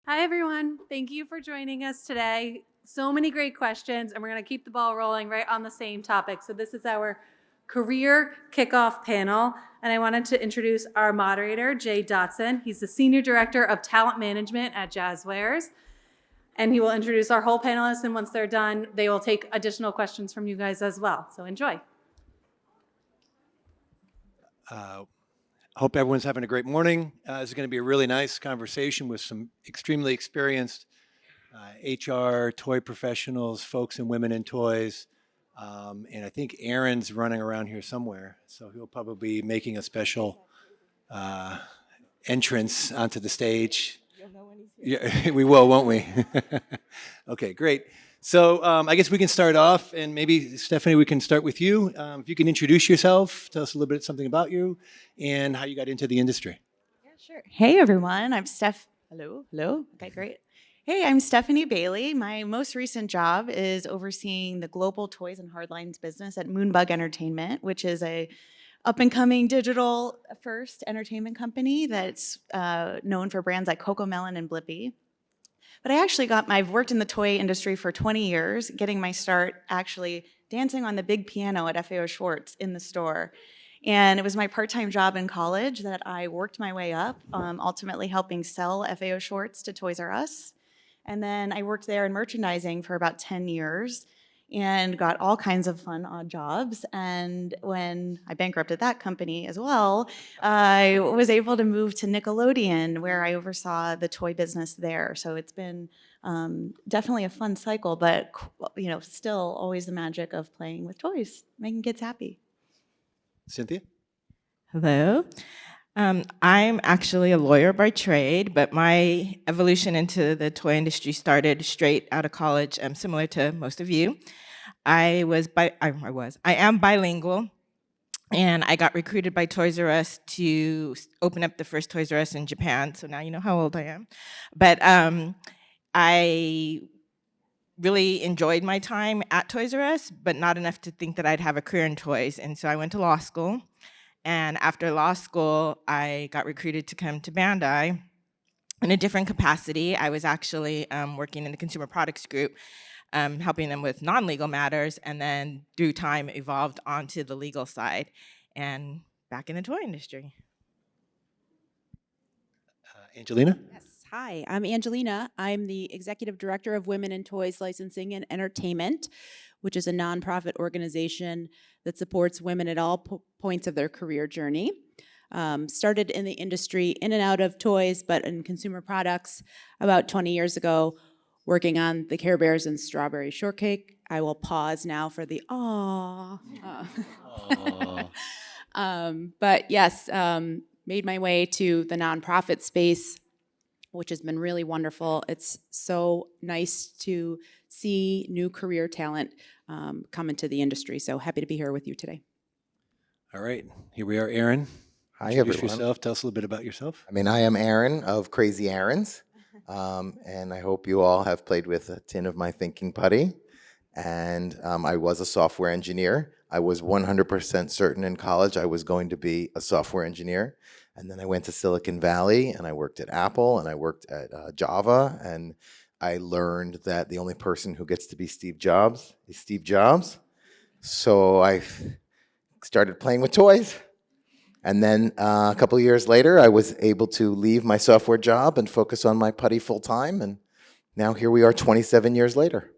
Hi, everyone. Thank you for joining us today. So many great questions, and we're going to keep the ball rolling right on the same topic. So this is our Career Kickoff panel, and I wanted to introduce our moderator, Jay Dotson. He's the Senior Director of Talent Management at Jazzwares, and he will introduce our whole panelists, and once they're done, they will take additional questions from you guys as well. So enjoy. Hope everyone's having a great morning. This is going to be a really nice conversation with some extremely experienced HR, toy professionals, folks and women in toys. And I think Aaron's running around here somewhere, so he'll probably be making a special entrance onto the stage. You'll know when he's here. Yeah, we will, won't we? Okay, great. So I guess we can start off, and maybe Stephanie, we can start with you. If you can introduce yourself, tell us a little bit something about you and how you got into the industry. Yeah, sure. Hey, everyone. I'm Steph. Hello. Okay, great. Hey, I'm Stephanie Bailey. My most recent job is overseeing the global toys and hardlines business at Moonbug Entertainment, which is a up-and-coming digital-first entertainment company that's known for brands like Cocomelon and Blippi. But I've worked in the toy industry for 20 years, getting my start actually dancing on the big piano at FAO Schwartz in the store. And it was my part-time job in college that I worked my way up, ultimately helping sell FAO Schwartz to Toys R Us. And then I worked there in merchandising for about 10 years and got all kinds of fun odd jobs. And when I bankrupted that company as well, I was able to move to Nickelodeon, where I oversaw the toy business there. So it's been definitely a fun cycle, but still always the magic of playing with toys, making kids happy. Cynthia? Hello. I'm actually a lawyer by trade, but my evolution into the toy industry started straight out of college, similar to most of you. I am bilingual, and I got recruited by Toys R Us to open up the first Toys R Us in Japan, so now you know how old I am. But I really enjoyed my time at Toys R Us, but not enough to think that I'd have a career in toys, and so I went to law school. And after law school, I got recruited to come to Bandai in a different capacity. I was actually working in the consumer products group, helping them with non-legal matters, and then through time evolved onto the legal side and back in the toy industry. Angelina? Yes. Hi, I'm Angelina. I'm the Executive Director of Women in Toys Licensing and Entertainment, which is a nonprofit organization that supports women at all points of their career journey. Started in the industry, in and out of toys, but in consumer products about 20 years ago, working on the Care Bears and Strawberry Shortcake. I will pause now for the aww. But yes, made my way to the nonprofit space, which has been really wonderful. It's so nice to see new career talent come into the industry. So happy to be here with you today. All right, here we are, Aaron. Hi, Introduce everyone. yourself. Tell us a little bit about yourself. I am Aaron of Crazy Aaron's, and I hope you all have played with a tin of my thinking putty. And I was a software engineer. I was 100% certain in college I was going to be a software engineer. And then I went to Silicon Valley, and I worked at Apple, and I worked at Java, and I learned that the only person who gets to be Steve Jobs is Steve Jobs. So I started playing with toys. And then a couple of years later, I was able to leave my software job and focus on my putty full time. And now here we are 27 years later.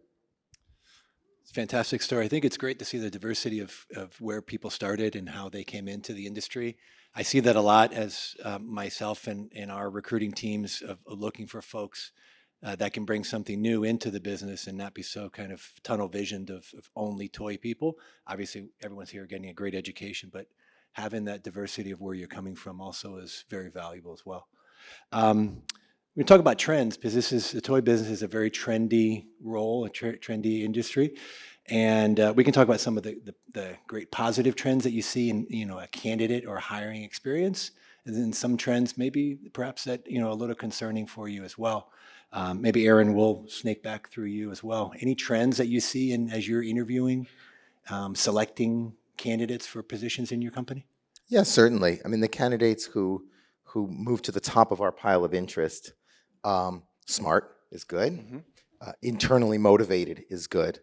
It's a fantastic story. I think it's great to see the diversity of where people started and how they came into the industry. I see that a lot as myself and our recruiting teams of looking for folks that can bring something new into the business and not be so kind of tunnel visioned of only toy people. Obviously, everyone's here getting a great education, but having that diversity of where you're coming from also is very valuable as well. We talk about trends because the toy business is a very trendy role, a trendy industry. And we can talk about some of the great positive trends that you see in a candidate or hiring experience, and then some trends maybe perhaps that a little concerning for you as well. Maybe Aaron will snake back through you as well. Any trends that you see as you're interviewing, selecting candidates for positions in your company? Yes, certainly. The candidates who move to the top of our pile of interest Smart is good. Mhm. Internally motivated is good,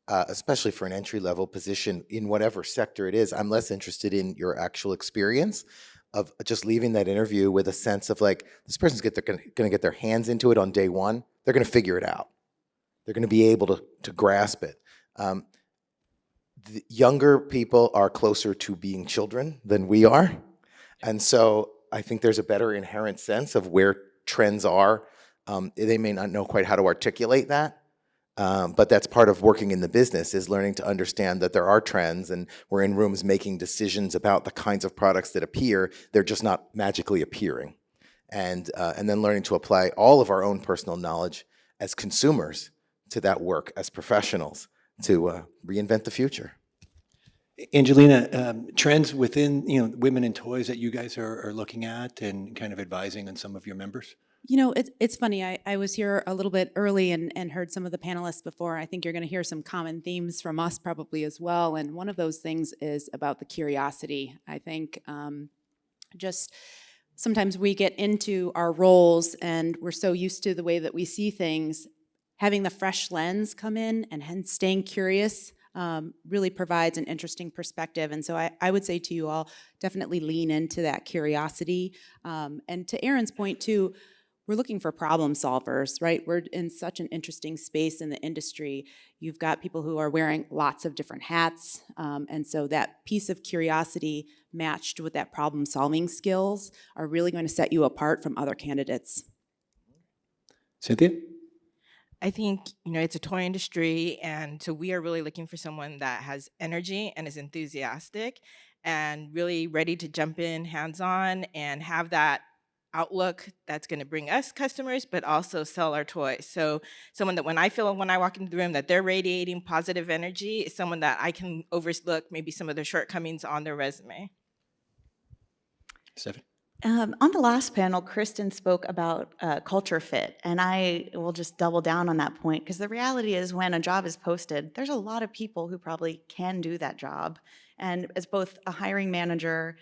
especially for an entry-level position in whatever sector it is. I'm less interested in your actual experience of just leaving that interview with a sense of like, this person's going to get their hands into it on day one. They're going to figure it out. They're going to be able to grasp it. The younger people are closer to being children than we are. And so I think there's a better inherent sense of where trends are. They may not know quite how to articulate that, but that's part of working in the business, is learning to understand that there are trends, and we're in rooms making decisions about the kinds of products that appear. They're just not magically appearing. And then learning to apply all of our own personal knowledge as consumers to that work as professionals to reinvent the future. Angelina, trends within women in toys that you guys are looking at and kind of advising on some of your members? It's funny. I was here a little bit early and heard some of the panelists before. I think you're going to hear some common themes from us probably as well. And one of those things is about the curiosity. I think just sometimes we get into our roles and we're so used to the way that we see things. Having the fresh lens come in and hence staying curious really provides an interesting perspective. And so I would say to you all, definitely lean into that curiosity. And to Erin's point too, we're looking for problem solvers, right? We're in such an interesting space in the industry. You've got people who are wearing lots of different hats. And so that piece of curiosity matched with that problem solving skills are really going to set you apart from other candidates. Cynthia? I think, it's a toy industry, and so we are really looking for someone that has energy and is enthusiastic and really ready to jump in hands-on and have that outlook that's going to bring us customers, but also sell our toys. So someone that when I walk into the room that they're radiating positive energy is someone that I can overlook maybe some of their shortcomings on their resume. Stephanie? On the last panel, Kristen spoke about culture fit, and I will just double down on that point, because the reality is when a job is posted, there's a lot of people who probably can do that job. And as both a hiring manager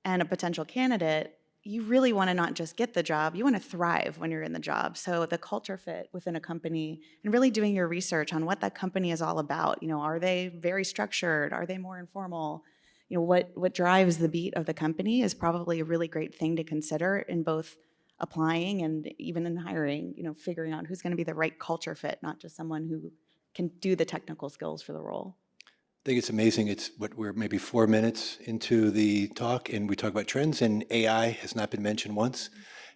and a potential candidate, you really want to not just get the job, you want to thrive when you're in the job. So the culture fit within a company and really doing your research on what that company is all about. Are they very structured? Are they more informal? What drives the beat of the company is probably a really great thing to consider in both applying and even in hiring, figuring out who's going to be the right culture fit, not just someone who can do the technical skills for the role. I think it's amazing. We're maybe 4 minutes into the talk, and we talk about trends, and AI has not been mentioned once.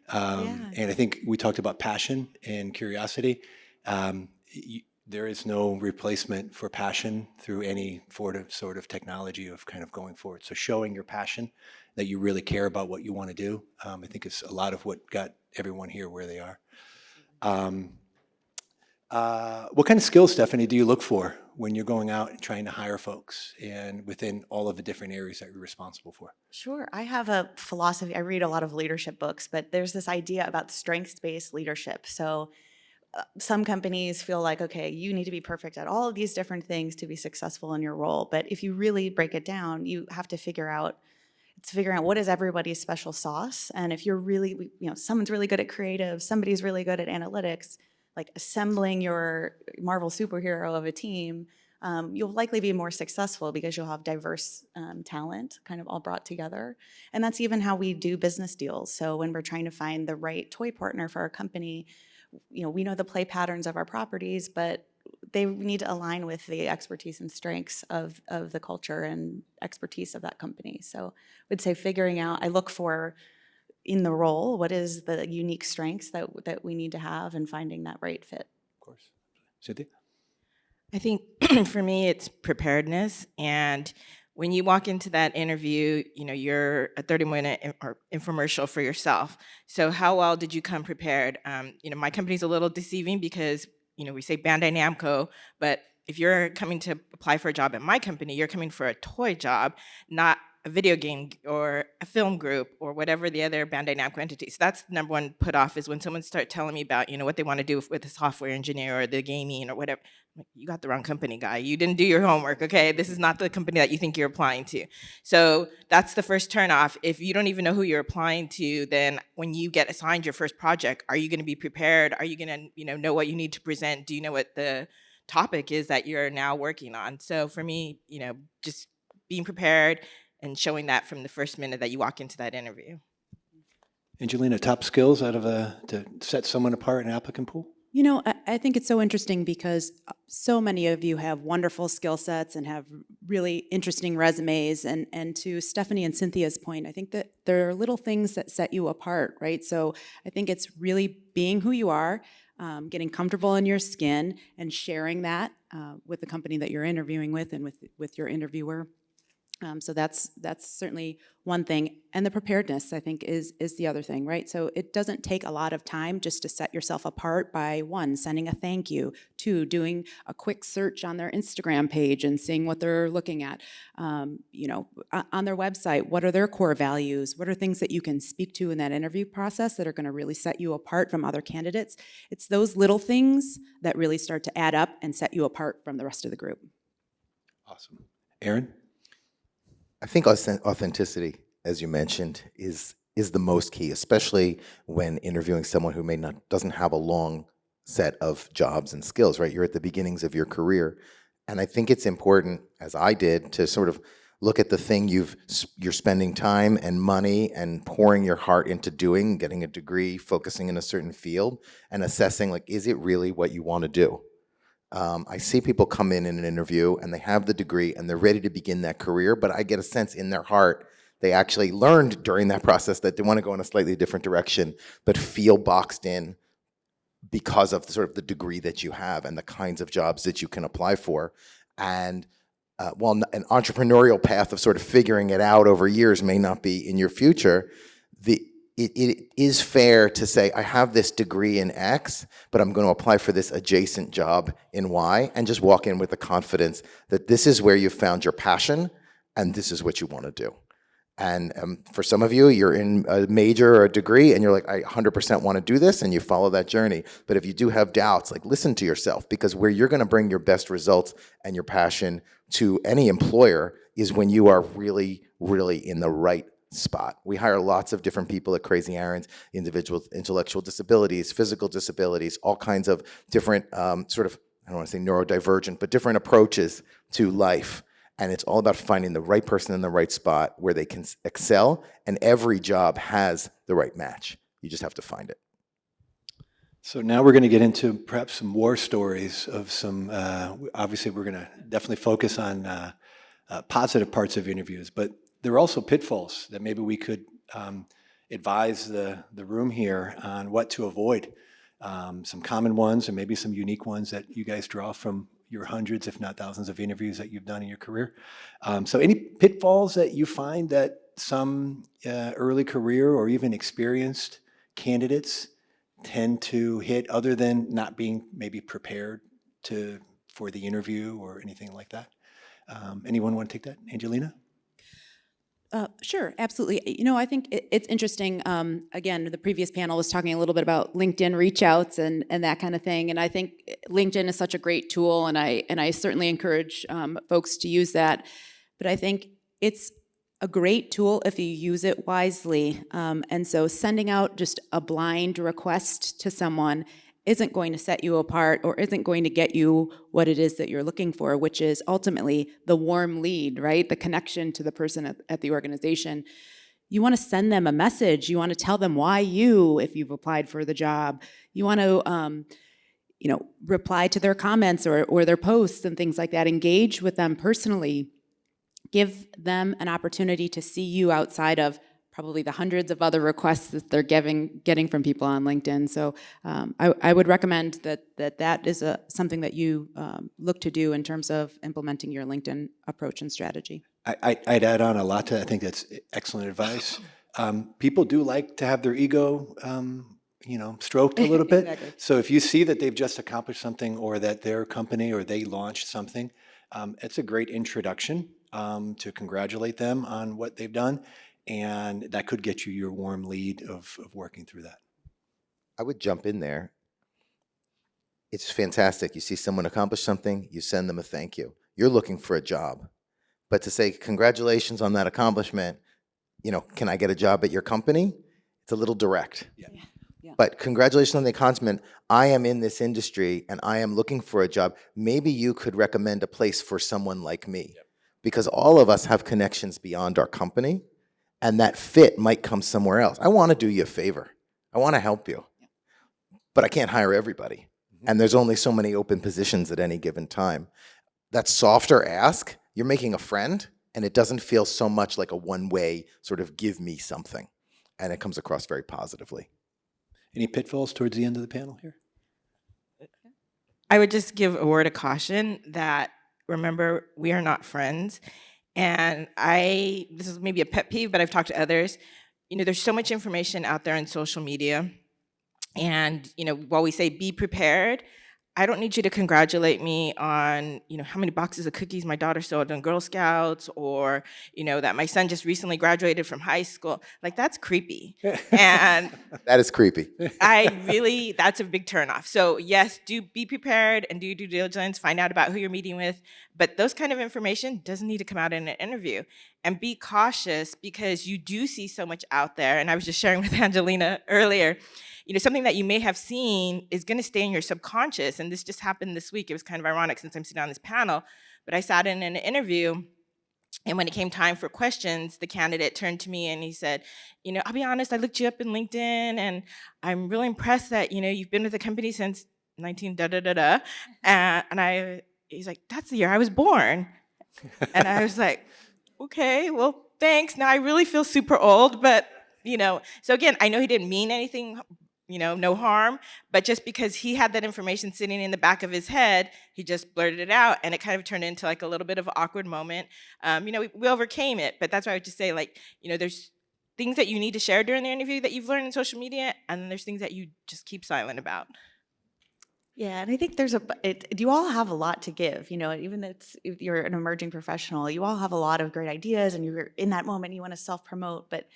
And I think we talked about passion and curiosity. There is no replacement for passion through any sort of technology of kind of going forward. So showing your passion, that you really care about what you want to do, I think is a lot of what got everyone here where they are. What kind of skills, Stephanie, do you look for when you're going out and trying to hire folks and within all of the different areas that you're responsible for? Sure. I have a philosophy. I read a lot of leadership books, but there's this idea about strengths-based leadership. So some companies feel like, okay, you need to be perfect at all of these different things to be successful in your role. But if you really break it down, you have to figure out what is everybody's special sauce. And if you're really, someone's really good at creative, somebody's really good at analytics, like assembling your Marvel superhero of a team, you'll likely be more successful because you'll have diverse talent kind of all brought together. And that's even how we do business deals. So when we're trying to find the right toy partner for our company, we know the play patterns of our properties, but they need to align with the expertise and strengths of the culture and expertise of that company. So I would say I look for in the role, what is the unique strengths that we need to have, and finding that right fit. Of course. Cynthia? I think for me, it's preparedness. And when you walk into that interview, you're a 30-minute infomercial for yourself. So how well did you come prepared? My company's a little deceiving because, we say Bandai Namco, but if you're coming to apply for a job at my company, you're coming for a toy job, not a video game or a film group or whatever the other Bandai Namco entities. That's the number one put off, is when someone starts telling me about, what they want to do with the software engineer or the gaming or whatever. I'm like, you got the wrong company, guy. You didn't do your homework, okay? This is not the company that you think you're applying to. So that's the first turnoff. If you don't even know who you're applying to, then when you get assigned your first project, are you going to be prepared? Are you going to, know what you need to present? Do you know what the topic is that you're now working on? So for me, just being prepared and showing that from the first minute that you walk into that interview. Angelina, top skills to set someone apart in an applicant pool? I think it's so interesting because so many of you have wonderful skill sets and have really interesting resumes. And to Stephanie and Cynthia's point, I think that there are little things that set you apart, right? So I think it's really being who you are, getting comfortable in your skin, and sharing that with the company that you're interviewing with and with your interviewer. So that's certainly one thing. And the preparedness, I think, is the other thing, right? So it doesn't take a lot of time just to set yourself apart by, 1, sending a thank you, 2, doing a quick search on their Instagram page and seeing what they're looking at. On their website, what are their core values? What are things that you can speak to in that interview process that are going to really set you apart from other candidates? It's those little things that really start to add up and set you apart from the rest of the group. Awesome. Aaron? I think authenticity, as you mentioned, is the most key, especially when interviewing someone who doesn't have a long set of jobs and skills, right? You're at the beginnings of your career. And I think it's important, as I did, to sort of look at the thing you're spending time and money and pouring your heart into doing, getting a degree, focusing in a certain field, and assessing, like, is it really what you want to do? I see people come in an interview and they have the degree and they're ready to begin that career, but I get a sense in their heart they actually learned during that process that they want to go in a slightly different direction, but feel boxed in because of sort of the degree that you have and the kinds of jobs that you can apply for. And while an entrepreneurial path of sort of figuring it out over years may not be in your future, it is fair to say, I have this degree in X, but I'm going to apply for this adjacent job in Y, and just walk in with the confidence that this is where you found your passion and this is what you want to do. And for some of you, you're in a major or a degree and you're like, I 100% want to do this, and you follow that journey. But if you do have doubts, like, listen to yourself, because where you're going to bring your best results and your passion to any employer is when you are really, really in the right spot. We hire lots of different people at Crazy Aaron's, individuals, intellectual disabilities, physical disabilities, all kinds of different sort of, I don't want to say neurodivergent, but different approaches to life. And it's all about finding the right person in the right spot where they can excel, and every job has the right match. You just have to find it. So now we're going to get into perhaps some war stories of some, obviously we're going to definitely focus on positive parts of interviews, but there are also pitfalls that maybe we could advise the room here on what to avoid. Some common ones and maybe some unique ones that you guys draw from your hundreds, if not thousands, of interviews that you've done in your career. So any pitfalls that you find that some early career or even experienced candidates tend to hit, other than not being maybe prepared for the interview or anything like that? Anyone want to take that? Angelina? Sure, absolutely. I think it's interesting. Again, the previous panel was talking a little bit about LinkedIn reach outs and that kind of thing. And I think LinkedIn is such a great tool, and I certainly encourage folks to use that. But I think it's a great tool if you use it wisely. And so sending out just a blind request to someone isn't going to set you apart or isn't going to get you what it is that you're looking for, which is ultimately the warm lead, right? The connection to the person at the organization. You want to send them a message. You want to tell them why if you've applied for the job. You want to, reply to their comments or their posts and things like that. Engage with them personally. Give them an opportunity to see you outside of probably the hundreds of other requests that they're getting from people on LinkedIn. So I would recommend that is something that you look to do in terms of implementing your LinkedIn approach and strategy. I'd add on a lot to that. I think that's excellent advice. People do like to have their ego, stroked a little bit. Exactly. So if you see that they've just accomplished something, or that their company or they launched something, it's a great introduction. to congratulate them on what they've done. And that could get you your warm lead of working through that. I would jump in there. It's fantastic. You see someone accomplish something, you send them a thank you. You're looking for a job. But to say congratulations on that accomplishment, can I get a job at your company? It's a little direct. Yeah. But congratulations on the accomplishment. I am in this industry and I am looking for a job. Maybe you could recommend a place for someone like me. Yep. Because all of us have connections beyond our company, and that fit might come somewhere else. I want to do you a favor. I want to help you. But I can't hire everybody. And there's only so many open positions at any given time. That softer ask, you're making a friend, and it doesn't feel so much like a one-way sort of give me something. And it comes across very positively. Any pitfalls towards the end of the panel here? I would just give a word of caution that, remember, we are not friends. And this is maybe a pet peeve, but I've talked to others. There's so much information out there on social media. And, while we say be prepared, I don't need you to congratulate me on, how many boxes of cookies my daughter sold on Girl Scouts, or, that my son just recently graduated from high school. Like, that's creepy. And that is creepy. that's a big turnoff. So yes, do be prepared and do your due diligence, find out about who you're meeting with. But those kind of information doesn't need to come out in an interview. And be cautious, because you do see so much out there. And I was just sharing with Angelina earlier, something that you may have seen is going to stay in your subconscious. And this just happened this week. It was kind of ironic since I'm sitting on this panel, but I sat in an interview, and when it came time for questions, the candidate turned to me and he said, I'll be honest, I looked you up in LinkedIn, and I'm really impressed that, you've been with the company since 19 da da da da. And he's like, that's the year I was born. And I was like, okay, well, thanks. Now I really feel super old, but, so again, I know he didn't mean anything, no harm, but just because he had that information sitting in the back of his head, he just blurted it out, and it kind of turned into like a little bit of an awkward moment. We overcame it, but that's why I would just say, there's things that you need to share during the interview that you've learned in social media, and then there's things that you just keep silent about. Yeah, and I think you all have a lot to give, even if you're an emerging professional, you all have a lot of great ideas, and you're in that moment, you want to self-promote, but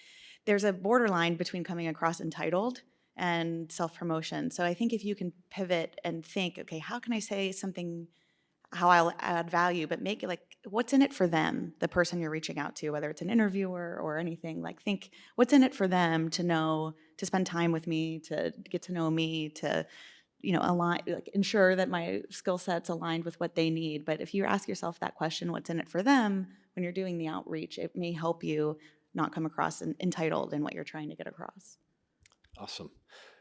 there's a borderline between coming across entitled and self-promotion. So I think if you can pivot and think, okay, how can I say something, how I'll add value, but make it like, what's in it for them, the person you're reaching out to, whether it's an interviewer or anything, think what's in it for them to know, to spend time with me, to get to know me, to align, ensure that my skill set's aligned with what they need. But if you ask yourself that question, what's in it for them, when you're doing the outreach, it may help you not come across entitled in what you're trying to get across. Awesome.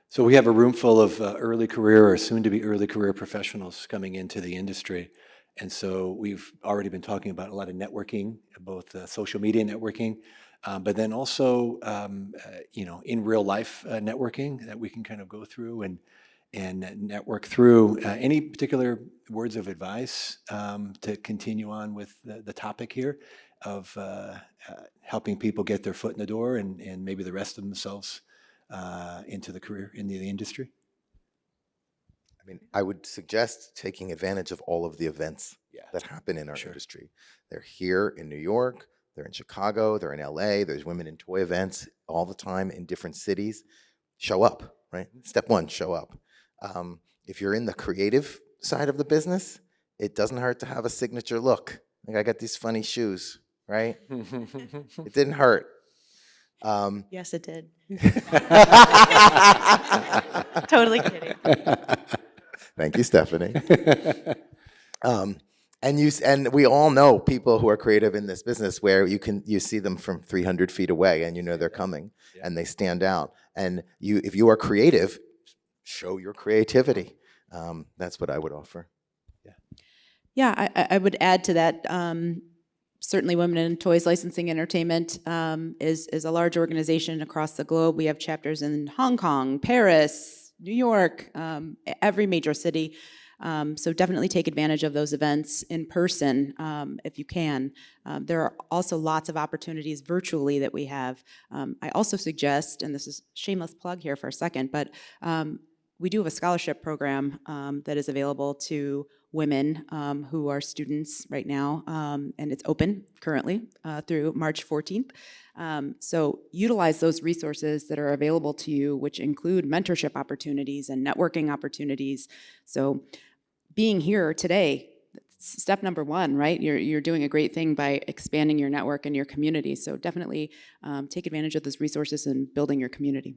So we have a room full of early career or soon-to-be early career professionals coming into the industry. And so we've already been talking about a lot of networking, both social media networking, but then also, in real life networking that we can kind of go through and network through. Any particular words of advice to continue on with the topic here of helping people get their foot in the door and maybe the rest of themselves into the industry? I would suggest taking advantage of all of the events that happen in our industry. They're here in New York, they're in Chicago, they're in LA, there's women in toy events all the time in different cities. Show up, right? Step one, show up. If you're in the creative side of the business, it doesn't hurt to have a signature look. Like, I got these funny shoes, right? It didn't hurt. Yes, it did. Totally kidding. Thank you, Stephanie. And we all know people who are creative in this business where you see them from 300 feet away and they're coming and they stand out. And if you are creative, show your creativity. That's what I would offer. Yeah, I would add to that. Certainly, Women in Toys Licensing Entertainment is a large organization across the globe. We have chapters in Hong Kong, Paris, New York, every major city. So definitely take advantage of those events in person if you can. There are also lots of opportunities virtually that we have. I also suggest, and this is a shameless plug here for a second, but we do have a scholarship program that is available to women who are students right now, and it's open currently through March 14th. So utilize those resources that are available to you, which include mentorship opportunities and networking opportunities. So being here today, step number one, right? You're doing a great thing by expanding your network and your community. So definitely take advantage of those resources and building your community.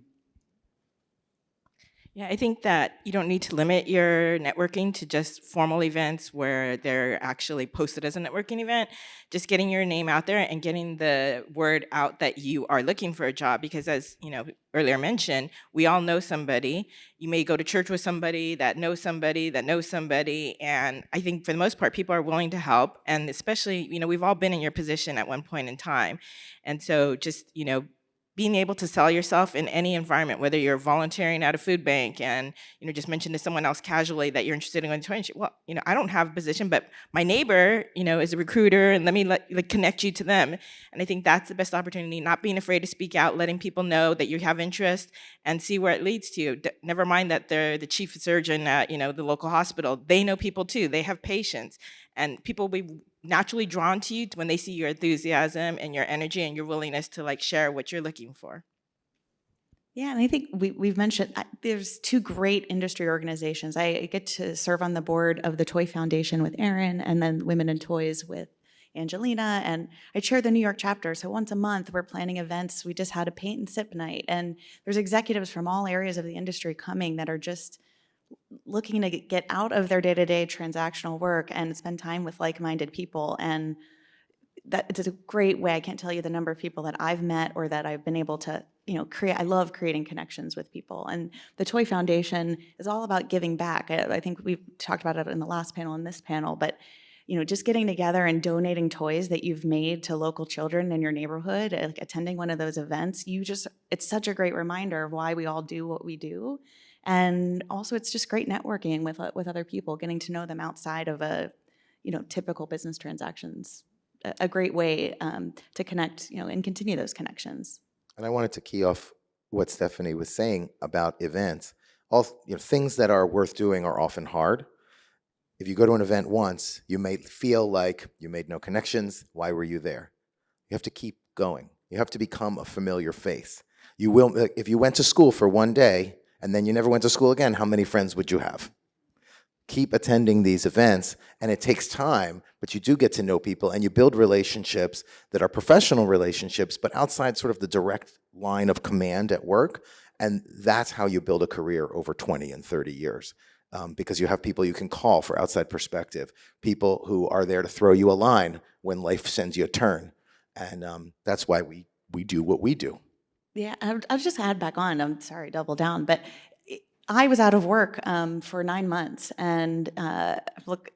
Yeah, I think that you don't need to limit your networking to just formal events where they're actually posted as a networking event. Just getting your name out there and getting the word out that you are looking for a job, because as earlier mentioned, we all know somebody. You may go to church with somebody that knows somebody that knows somebody, and I think for the most part, people are willing to help, and especially, we've all been in your position at one point in time. And so just, being able to sell yourself in any environment, whether you're volunteering at a food bank and just mention to someone else casually that you're interested in going to internship. Well, I don't have a position, but my neighbor, is a recruiter, and let me connect you to them. And I think that's the best opportunity. Not being afraid to speak out, letting people know that you have interest, and see where it leads to. Never mind that they're the chief surgeon at the local hospital. They know people too. They have patients, and people will be naturally drawn to you when they see your enthusiasm and your energy and your willingness to share what you're looking for. Yeah, and I think we've mentioned there's two great industry organizations. I get to serve on the board of the Toy Foundation with Erin, and then Women in Toys with Angelina, and I chair the New York chapter. So once a month, we're planning events. We just had a paint and sip night, and there's executives from all areas of the industry coming that are just looking to get out of their day-to-day transactional work and spend time with like-minded people. And that it's a great way. I can't tell you the number of people that I've met or that I've been able to create. I love creating connections with people. And the Toy Foundation is all about giving back. I think we've talked about it in the last panel and this panel, but just getting together and donating toys that you've made to local children in your neighborhood, like attending one of those events, it's such a great reminder of why we all do what we do. And also it's just great networking with other people, getting to know them outside of a typical business transactions. A great way to connect, and continue those connections. And I wanted to key off what Stephanie was saying about events. All things that are worth doing are often hard. If you go to an event once, you may feel like you made no connections. Why were you there? You have to keep going. You have to become a familiar face. You will, if you went to school for one day and then you never went to school again, how many friends would you have? Keep attending these events, and it takes time, but you do get to know people, and you build relationships that are professional relationships, but outside sort of the direct line of command at work, and that's how you build a career over 20 and 30 years, because you have people you can call for outside perspective, people who are there to throw you a line when life sends you a turn, and that's why we do what we do. Yeah, I'll just add back on, I'm sorry, double down, but I was out of work for 9 months, and look,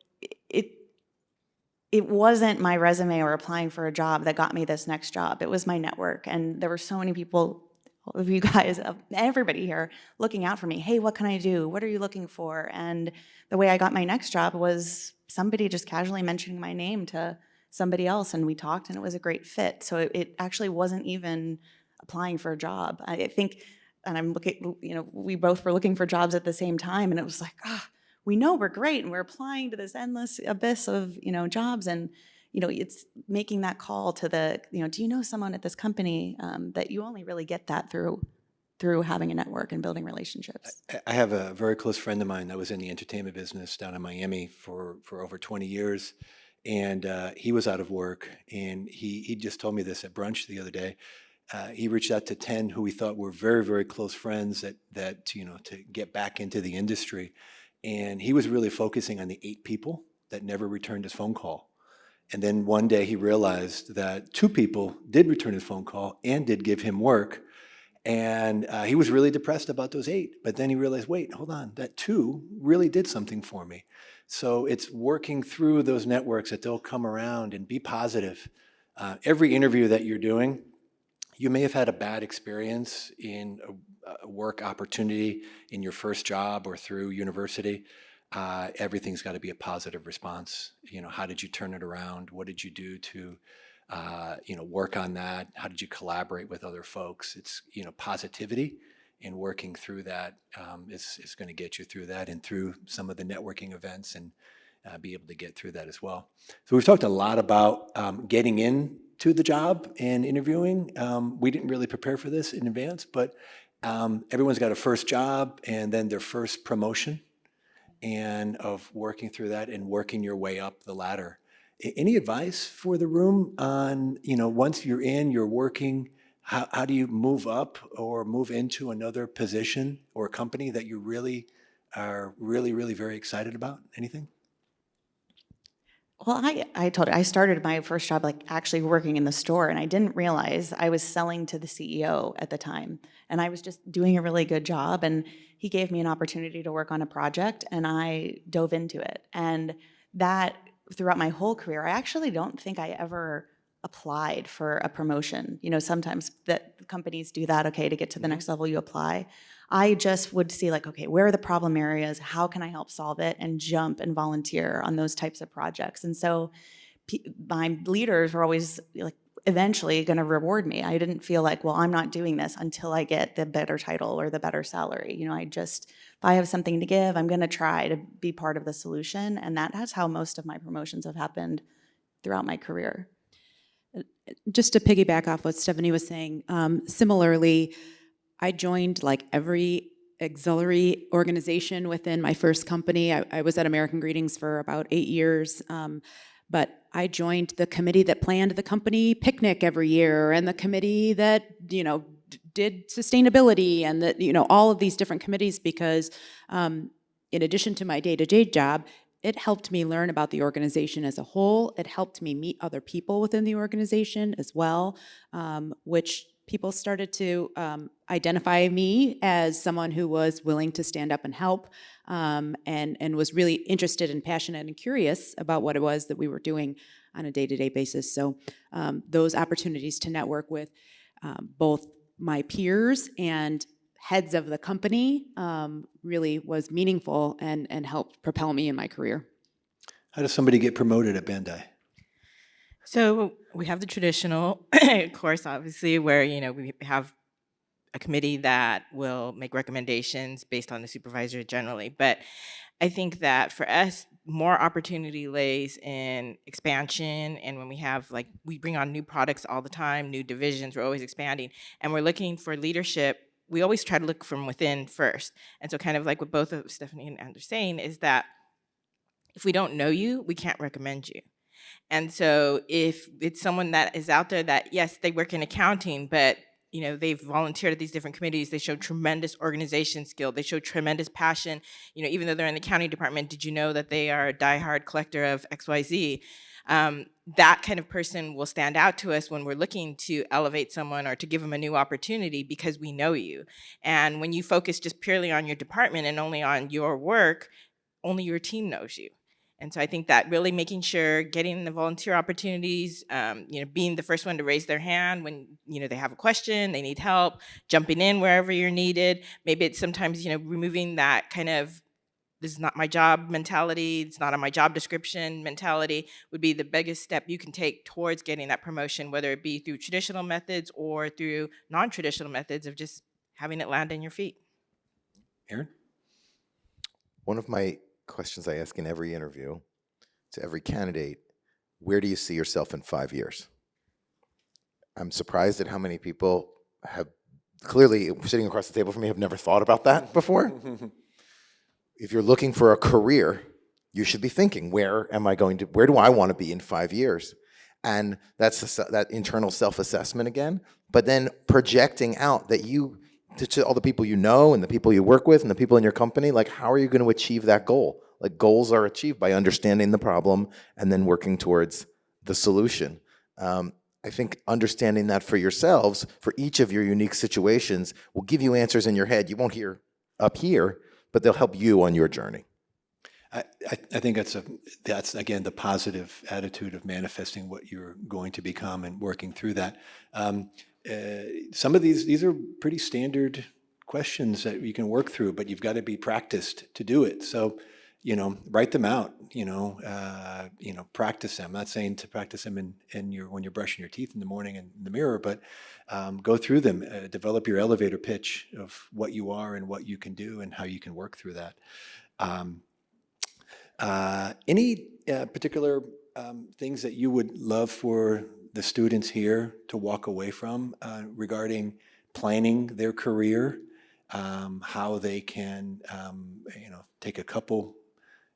it wasn't my resume or applying for a job that got me this next job. It was my network, and there were so many people, all of you guys, everybody here, looking out for me. Hey, what can I do? What are you looking for? And the way I got my next job was somebody just casually mentioning my name to somebody else, and we talked, and it was a great fit. So it actually wasn't even applying for a job. I think. And I'm looking, we both were looking for jobs at the same time, and it was like, we know we're great, and we're applying to this endless abyss of, jobs, and, it's making that call to the, do you know someone at this company that you only really get that through having a network and building relationships. I have a very close friend of mine that was in the entertainment business down in Miami for over 20 years, and he was out of work, and he just told me this at brunch the other day. He reached out to 10 who he thought were very, very close friends that to get back into the industry. And he was really focusing on the 8 people that never returned his phone call. And then one day he realized that 2 people did return his phone call and did give him work. And he was really depressed about those 8. But then he realized, wait, hold on, that 2 really did something for me. So it's working through those networks that they'll come around and be positive. Every interview that you're doing, you may have had a bad experience in a work opportunity in your first job or through university. Everything's got to be a positive response. How did you turn it around? What did you do to, work on that? How did you collaborate with other folks? It's, positivity and working through that is going to get you through that and through some of the networking events and be able to get through that as well. So we've talked a lot about getting into the job and interviewing. We didn't really prepare for this in advance, but everyone's got a first job and then their first promotion, and of working through that and working your way up the ladder. Any advice for the room on, once you're in, you're working, how do you move up or move into another position or company that you really are really very excited about? Anything? Well, I told you, I started my first job like actually working in the store, and I didn't realize I was selling to the CEO at the time. And I was just doing a really good job, and he gave me an opportunity to work on a project, and I dove into it. And that, throughout my whole career, I actually don't think I ever applied for a promotion. Sometimes that companies do that, okay, to get to the next level, you apply. I just would see like, okay, where are the problem areas? How can I help solve it? And jump and volunteer on those types of projects. And so my leaders were always like, eventually going to reward me. I didn't feel like, well, I'm not doing this until I get the better title or the better salary. If I have something to give, I'm going to try to be part of the solution. And that's how most of my promotions have happened throughout my career. Just to piggyback off what Stephanie was saying, similarly, I joined like every auxiliary organization within my first company. I was at American Greetings for about 8 years, but I joined the committee that planned the company picnic every year, and the committee that did sustainability, and that all of these different committees, because in addition to my day-to-day job, it helped me learn about the organization as a whole. It helped me meet other people within the organization as well, which people started to identify me as someone who was willing to stand up and help, and was really interested and passionate and curious about what it was that we were doing on a day-to-day basis. So those opportunities to network with both my peers and heads of the company really was meaningful and helped propel me in my career. How does somebody get promoted at Bandai? So we have the traditional course, obviously, where we have a committee that will make recommendations based on the supervisor generally. But I think that for us, more opportunity lays in expansion. And when we bring on new products all the time, new divisions, we're always expanding, and we're looking for leadership. We always try to look from within first. And so kind of like what both of Stephanie and Andrew are saying is that if we don't know you, we can't recommend you. And so if it's someone that is out there that, yes, they work in accounting, but they've volunteered at these different committees, they show tremendous organization skill, they show tremendous passion, even though they're in the accounting department, did you know that they are a diehard collector of XYZ? That kind of person will stand out to us when we're looking to elevate someone or to give them a new opportunity, because we know you. And when you focus just purely on your department and only on your work, only your team knows you. And so I think that really making sure, getting the volunteer opportunities, being the first one to raise their hand when, they have a question, they need help, jumping in wherever you're needed. Maybe it's sometimes, removing that kind of, this is not my job mentality, it's not on my job description mentality, would be the biggest step you can take towards getting that promotion, whether it be through traditional methods or through non-traditional methods of just having it land in your feet. Aaron? One of my questions I ask in every interview to every candidate: where do you see yourself in 5 years? I'm surprised at how many people have, clearly sitting across the table from me, have never thought about that before. If you're looking for a career, you should be thinking, where do I want to be in 5 years? And that's that internal self-assessment again, but then projecting out that to all the people you know and the people you work with and the people in your company, like, how are you going to achieve that goal? Like, goals are achieved by understanding the problem and then working towards the solution. I think understanding that for yourselves, for each of your unique situations, will give you answers in your head you won't hear up here, but they'll help you on your journey. I think that's again the positive attitude of manifesting what you're going to become and working through that. Some of these are pretty standard questions that you can work through, but you've got to be practiced to do it. So, write them out. Practice them. I'm not saying to practice them when you're brushing your teeth in the morning in the mirror, but go through them. Develop your elevator pitch of what you are and what you can do and how you can work through that. Any particular things that you would love for the students here to walk away from regarding planning their career, how they can, take a couple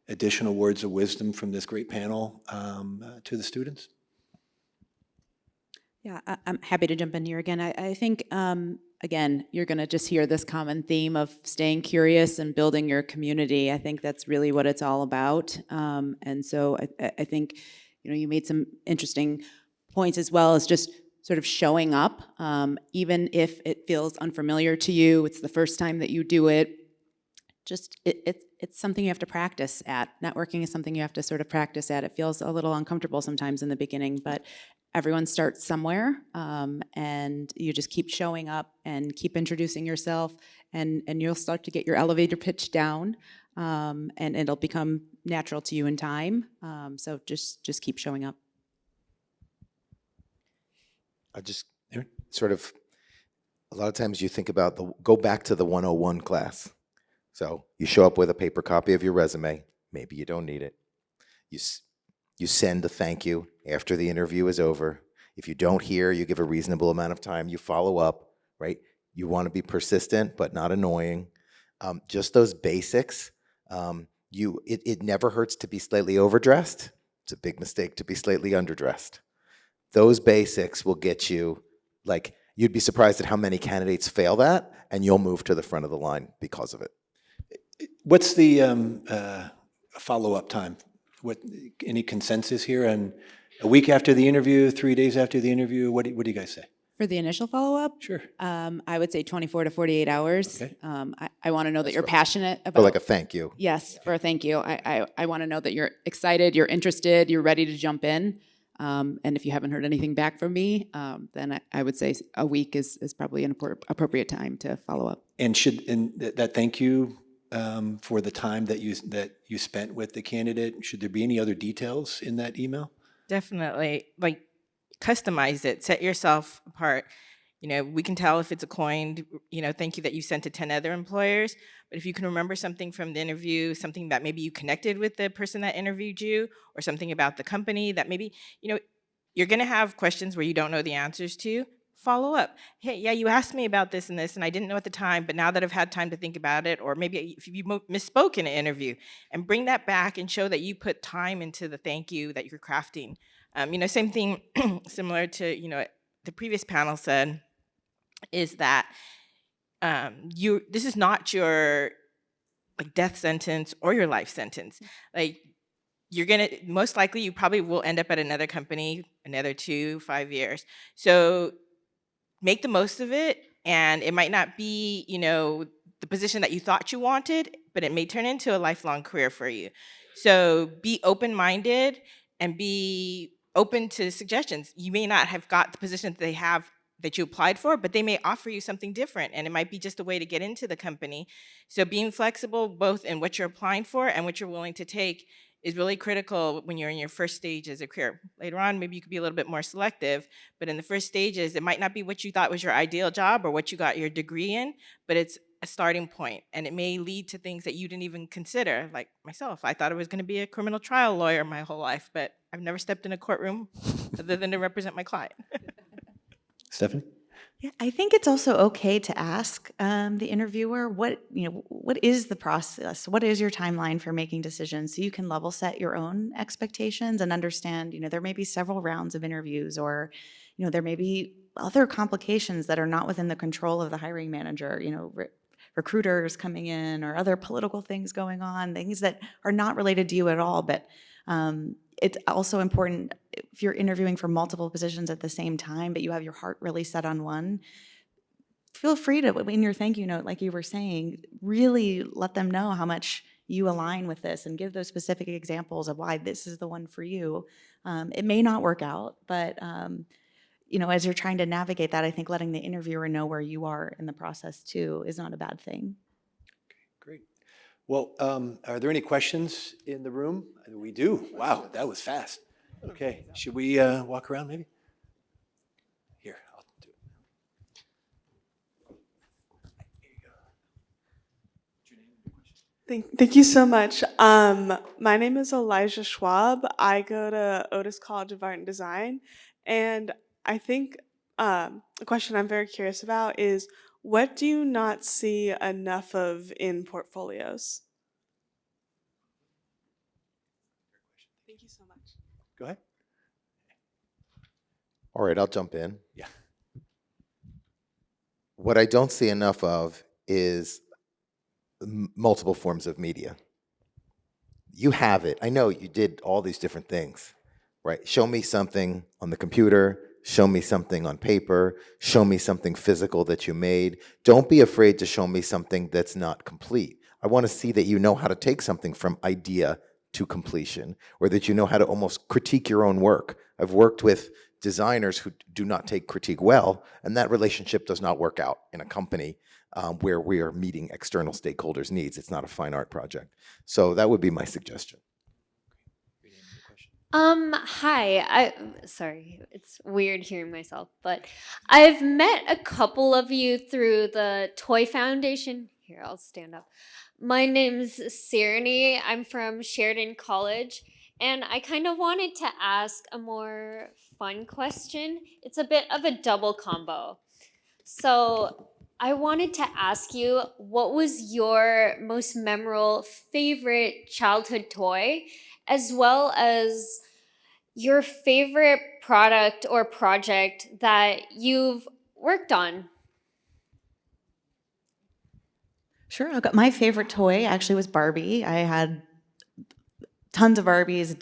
additional words of wisdom from this great panel to the students? Yeah, I'm happy to jump in here again. I think, again, you're going to just hear this common theme of staying curious and building your community. I think that's really what it's all about. And so I think, you made some interesting points as well as just sort of showing up, even if it feels unfamiliar to you, it's the first time that you do it. Just, it's something you have to practice at. Networking is something you have to sort of practice at. It feels a little uncomfortable sometimes in the beginning, but everyone starts somewhere, and you just keep showing up and keep introducing yourself, and you'll start to get your elevator pitch down, and it'll become natural to you in time. So just keep showing up. I just sort of, a lot of times you think about go back to the 101 class. So you show up with a paper copy of your resume. Maybe you don't need it. You send a thank you after the interview is over. If you don't hear, you give a reasonable amount of time. You follow up, right? You want to be persistent, but not annoying. Just those basics. It never hurts to be slightly overdressed. It's a big mistake to be slightly underdressed. Those basics will get you, like, you'd be surprised at how many candidates fail that, and you'll move to the front of the line because of it. What's the follow-up time? Any consensus here? And a week after the interview, 3 days after the interview, what do you guys say? For the initial follow-up, Sure. I would say 24 to 48 hours. Okay. I want to know that you're passionate Or about. like a thank you. Yes, for a thank you. I want to know that you're excited, you're interested, you're ready to jump in. And if you haven't heard anything back from me, then I would say a week is probably an appropriate time to follow up. And that thank you for the time that you spent with the candidate, should there be any other details in that email? Definitely, like, customize it, set yourself apart. We can tell if it's a coined, thank you that you sent to 10 other employers, but if you can remember something from the interview, something that maybe you connected with the person that interviewed you, or something about the company that maybe, you're gonna have questions where you don't know the answers to, follow up. Hey, yeah, you asked me about this, and I didn't know at the time, but now that I've had time to think about it, or maybe if you misspoke in an interview, and bring that back and show that you put time into the thank you that you're crafting. Same thing, similar to, the previous panel said, is that this is not your death sentence or your life sentence. Like, you're gonna, most likely you probably will end up at another company another 2-5 years. So make the most of it, and it might not be, the position that you thought you wanted, but it may turn into a lifelong career for you. So be open-minded and be open to suggestions. You may not have got the position that you applied for, but they may offer you something different, and it might be just a way to get into the company. So being flexible both in what you're applying for and what you're willing to take is really critical when you're in your first stage as a career. Later on, maybe you could be a little bit more selective, but in the first stages, it might not be what you thought was your ideal job or what you got your degree in, but it's a starting point, and it may lead to things that you didn't even consider. Like myself, I thought I was gonna be a criminal trial lawyer my whole life, but I've never stepped in a courtroom other than to represent my client. Stephanie? Yeah, I think it's also okay to ask the interviewer what is the process? What is your timeline for making decisions? So you can level set your own expectations and understand, there may be several rounds of interviews, or, there may be other complications that are not within the control of the hiring manager, recruiters coming in, or other political things going on, things that are not related to you at all. But it's also important, if you're interviewing for multiple positions at the same time, but you have your heart really set on one, feel free to, in your thank you note, like you were saying, really let them know how much you align with this, and give those specific examples of why this is the one for you. It may not work out, but as you're trying to navigate that, I think letting the interviewer know where you are in the process too is not a bad thing. Great. Well, are there any questions in the room? We do. Wow, that was fast. Okay, should we walk around maybe? Here, I'll do it. Here you go. What's your name and your question? Thank you so much. My name is Elijah Schwab. I go to Otis College of Art and Design, and I think a question I'm very curious about is what do you not see enough of in portfolios? Thank you so much. Go ahead. All right, I'll jump in. Yeah. What I don't see enough of is multiple forms of media. You have it. I know you did all these different things, right? Show me something on the computer, show me something on paper, show me something physical that you made. Don't be afraid to show me something that's not complete. I want to see that you know how to take something from idea to completion, or that you know how to almost critique your own work. I've worked with designers who do not take critique well, and that relationship does not work out in a company where we are meeting external stakeholders' needs. It's not a fine art project. So that would be my suggestion. Hi. Sorry, it's weird hearing myself, but I've met a couple of you through the Toy Foundation. Here, I'll stand up. My name's Sirenny. I'm from Sheridan College, and I kind of wanted to ask a more fun question. It's a bit of a double combo. So, I wanted to ask you, what was your most memorable favorite childhood toy, as well as your favorite product or project that you've worked on? Sure, my favorite toy actually was Barbie. I had tons of Barbies,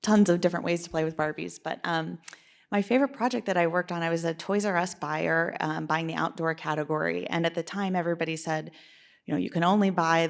tons of different ways to play with Barbies, but my favorite project that I worked on, I was a Toys R Us buyer, buying the outdoor category, and at the time everybody said, you know, you can only buy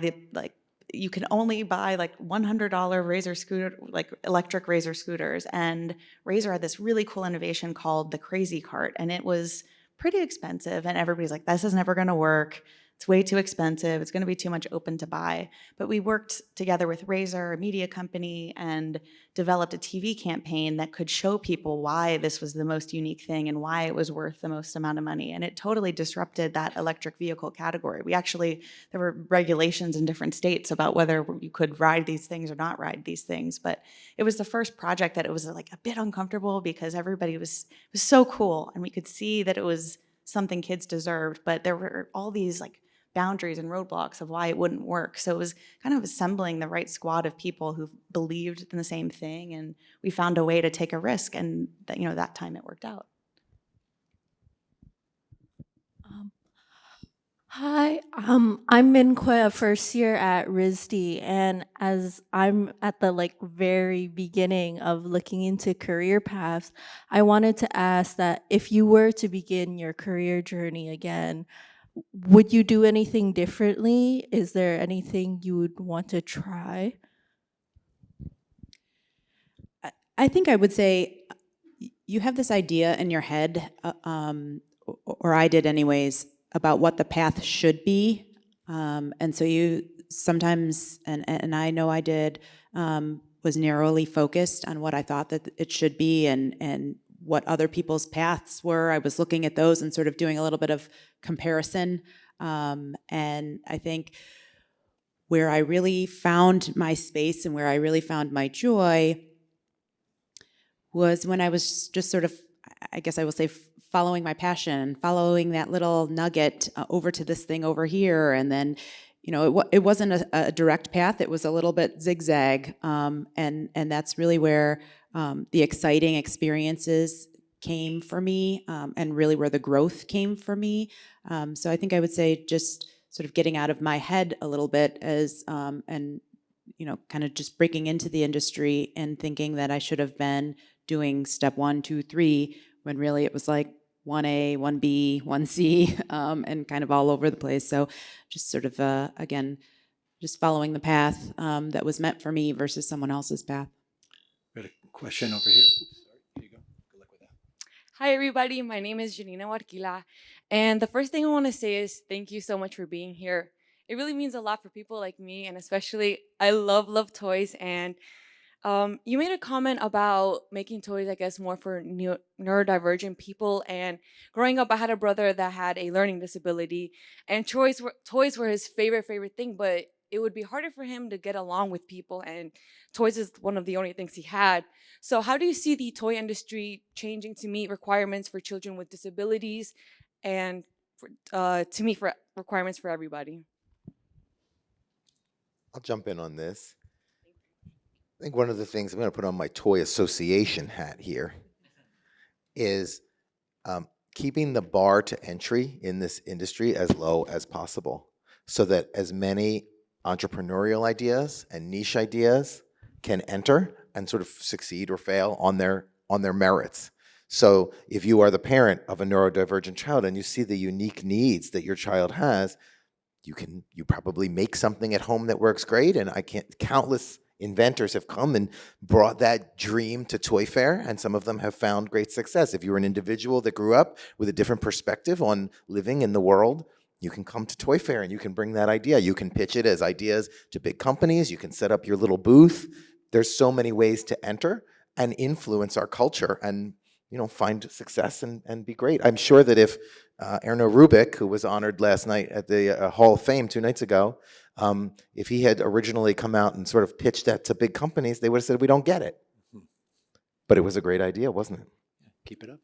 like $100 razor scooter, like electric razor scooters. And Razor had this really cool innovation called the Crazy Cart, and it was pretty expensive. And everybody's like, this is never going to work. It's way too expensive. It's going to be too much open to buy. But we worked together with Razor, a media company, and developed a TV campaign that could show people why this was the most unique thing and why it was worth the most amount of money. And it totally disrupted that electric vehicle category. There were regulations in different states about whether you could ride these things or not ride these things. But it was the first project that it was like a bit uncomfortable because everybody was so cool. And we could see that it was something kids deserved, but there were all these like boundaries and roadblocks of why it wouldn't work. So it was kind of assembling the right squad of people who believed in the same thing, and we found a way to take a risk, and that, you know, that time it worked out. Hi, I'm Minque, first year at RISD, and as I'm at the very beginning of looking into career paths, I wanted to ask that if you were to begin your career journey again, would you do anything differently? Is there anything you would want to try? I think I would say you have this idea in your head, or I did anyways, about what the path should be. And so you sometimes, and I know I did, was narrowly focused on what I thought that it should be and what other people's paths were. I was looking at those and sort of doing a little bit of comparison. And I think where I really found my space and where I really found my joy was when I was just sort of, I guess I will say, following my passion, following that little nugget over to this thing over here. And then, you know, it wasn't a direct path. It was a little bit zigzag. And that's really where the exciting experiences came for me, and really where the growth came for me. So I think I would say just sort of getting out of my head a little bit and, you know, kind of just breaking into the industry and thinking that I should have been doing step 1, 2, 3, when really it was like 1A, 1B, 1C, and kind of all over the place. So just sort of, again, just following the path that was meant for me versus someone else's path. We got a question over here. Oops, sorry. Here you go. Good luck with that. Hi, everybody. My name is Janina Warquila. And the first thing I want to say is thank you so much for being here. It really means a lot for people like me, and especially I love toys. And you made a comment about making toys, I guess, more for neurodivergent people. And growing up, I had a brother that had a learning disability, and toys were his favorite thing. But it would be harder for him to get along with people, and toys is one of the only things he had. So how do you see the toy industry changing to meet requirements for children with disabilities and to meet for requirements for everybody? I'll jump in on this. I think one of the things, I'm going to put on my toy association hat here, is keeping the bar to entry in this industry as low as possible so that as many entrepreneurial ideas and niche ideas can enter and sort of succeed or fail on their merits. So if you are the parent of a neurodivergent child and you see the unique needs that your child has, you probably make something at home that works great, and countless inventors have come and brought that dream to Toy Fair, and some of them have found great success. If you're an individual that grew up with a different perspective on living in the world, you can come to Toy Fair and you can bring that idea. You can pitch it as ideas to big companies. You can set up your little booth. There's so many ways to enter and influence our culture and find success and be great. I'm sure that if Erno Rubik, who was honored last night at the Hall of Fame 2 nights ago, if he had originally come out and sort of pitched that to big companies, they would have said, we don't get it. But it was a great idea, wasn't it? Keep it up.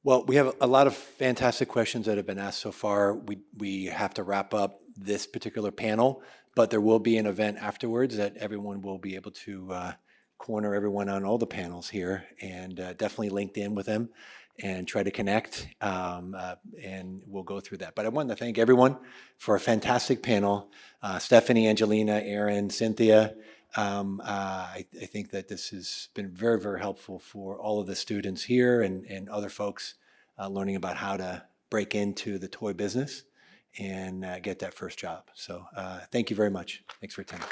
Well, we have a lot of fantastic questions that have been asked so far. We have to wrap up this particular panel, but there will be an event afterwards that everyone will be able to corner everyone on all the panels here, and definitely linked in with them and try to connect, and we'll go through that. But I want to thank everyone for a fantastic panel. Stephanie, Angelina, Aaron, Cynthia. I think that this has been very, very helpful for all of the students here and other folks learning about how to break into the toy business and get that first job. So thank you very much. Thanks for attending.